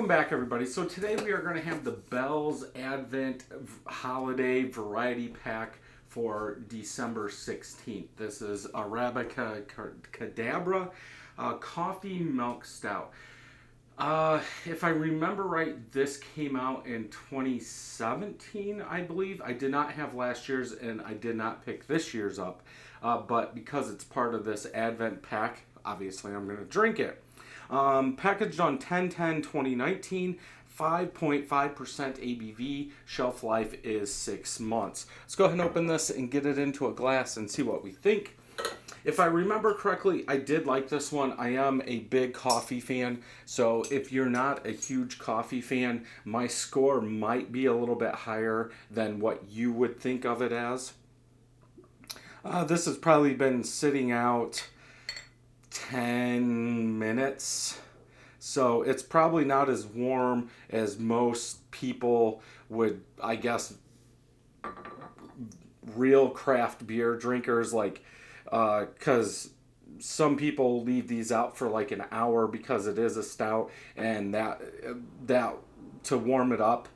Welcome back, everybody. So today we are going to have the Bell's Advent Holiday Variety Pack for December 16th. This is Arabicadabra Coffee Milk Stout. If I remember right, this came out in 2017, I believe. I did not have last year's and I did not pick this year's up. But because it's part of this Advent pack, obviously I'm going to drink it. Packaged on 10/10/2019, 5.5% ABV, shelf life is 6 months. Let's go ahead and open this and get it into a glass and see what we think. If I remember correctly, I did like this one. I am a big coffee fan, so if you're not a huge coffee fan, my score might be a little bit higher than what you would think of it as. This has probably been sitting out 10 minutes, so it's probably not as warm as most people would, I guess, real craft beer drinkers, like, because some people leave these out for like an hour because it is a stout, and that to warm it up,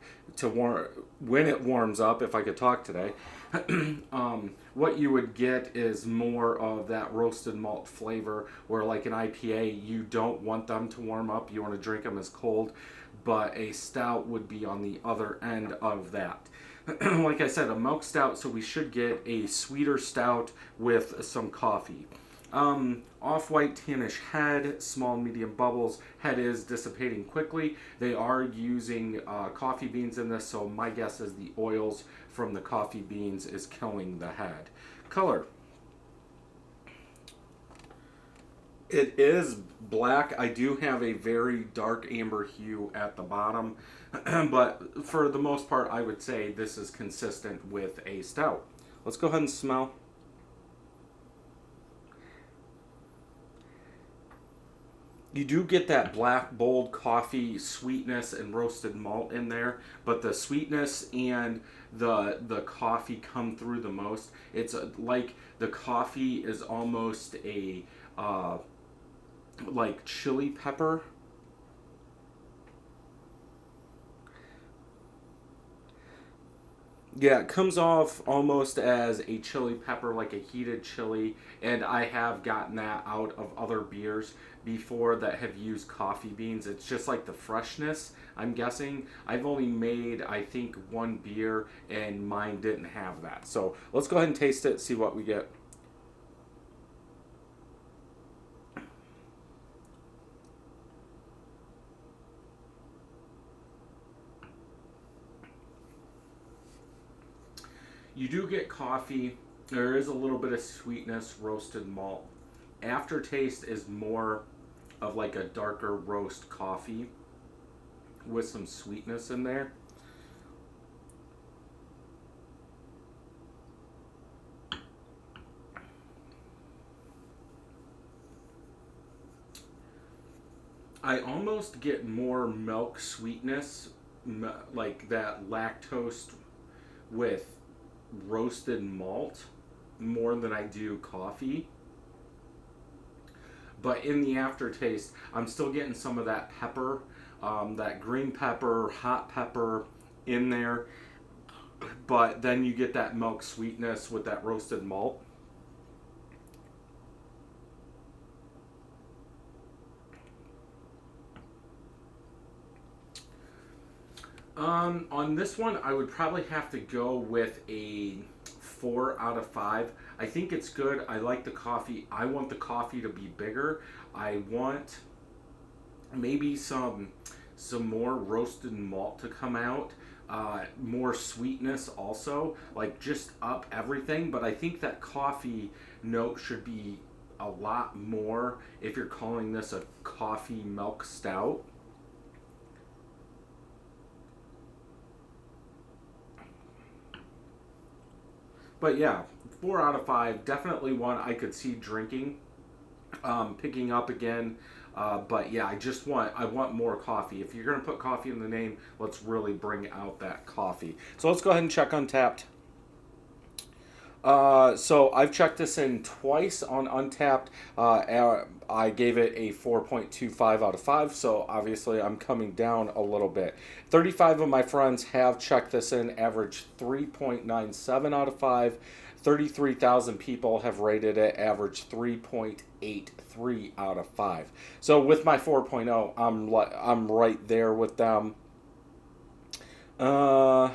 when it warms up, if I could talk today, what you would get is more of that roasted malt flavor, where like an IPA, you don't want them to warm up, you want to drink them as cold, but a stout would be on the other end of that. Like I said, a milk stout, so we should get a sweeter stout with some coffee. Off-white tannish head, small medium bubbles. Head is dissipating quickly. They are using coffee beans in this, so my guess is the oils from the coffee beans is killing the head. Color. It is black. I do have a very dark amber hue at the bottom, but for the most part, I would say this is consistent with a stout. Let's go ahead and smell. You do get that black, bold coffee sweetness and roasted malt in there, but the sweetness and the coffee come through the most. It's like the coffee is almost a like chili pepper. Yeah, it comes off almost as a chili pepper, like a heated chili, and I have gotten that out of other beers before that have used coffee beans. It's just like the freshness, I'm guessing. I've only made, I think, one beer, and mine didn't have that. So let's go ahead and taste it, see what we get. You do get coffee. There is a little bit of sweetness, roasted malt. Aftertaste is more of like a darker roast coffee with some sweetness in there. I almost get more milk sweetness, like that lactose with roasted malt, more than I do coffee. But in the aftertaste, I'm still getting some of that pepper, that green pepper, hot pepper in there. But then you get that milk sweetness with that roasted malt. On this one, I would probably have to go with a 4 out of 5. I think it's good. I like the coffee. I want the coffee to be bigger. I want maybe some more roasted malt to come out. More sweetness also. Like, just up everything. But I think that coffee note should be a lot more if you're calling this a coffee milk stout. But yeah, 4 out of 5. Definitely one I could see drinking, picking up again. But yeah, I want more coffee. If you're gonna put coffee in the name, let's really bring out that coffee. So let's go ahead and check Untapped. So I've checked this in twice on Untapped. I gave it a 4.25 out of 5, so obviously I'm coming down a little bit. 35 of my friends have checked this in, average 3.97 out of 5. 33,000 people have rated it, average 3.83 out of 5. So with my 4.0, I'm right there with them. Uh,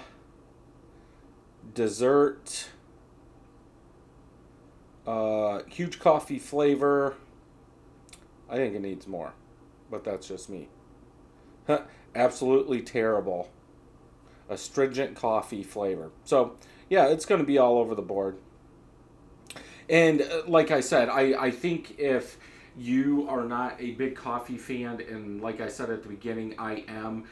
Dessert. Huge coffee flavor. I think it needs more, but that's just me. Absolutely terrible. Astringent coffee flavor. So, yeah, it's going to be all over the board. And like I said, I think if you are not a big coffee fan, and like I said at the beginning, I am,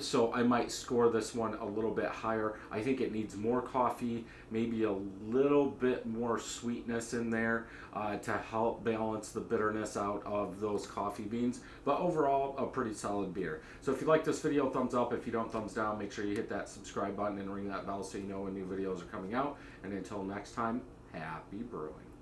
so I might score this one a little bit higher. I think it needs more coffee, maybe a little bit more sweetness in there to help balance the bitterness out of those coffee beans. But overall, a pretty solid beer. So if you like this video, thumbs up. If you don't, thumbs down. Make sure you hit that subscribe button and ring that bell so you know when new videos are coming out. And until next time, happy brewing.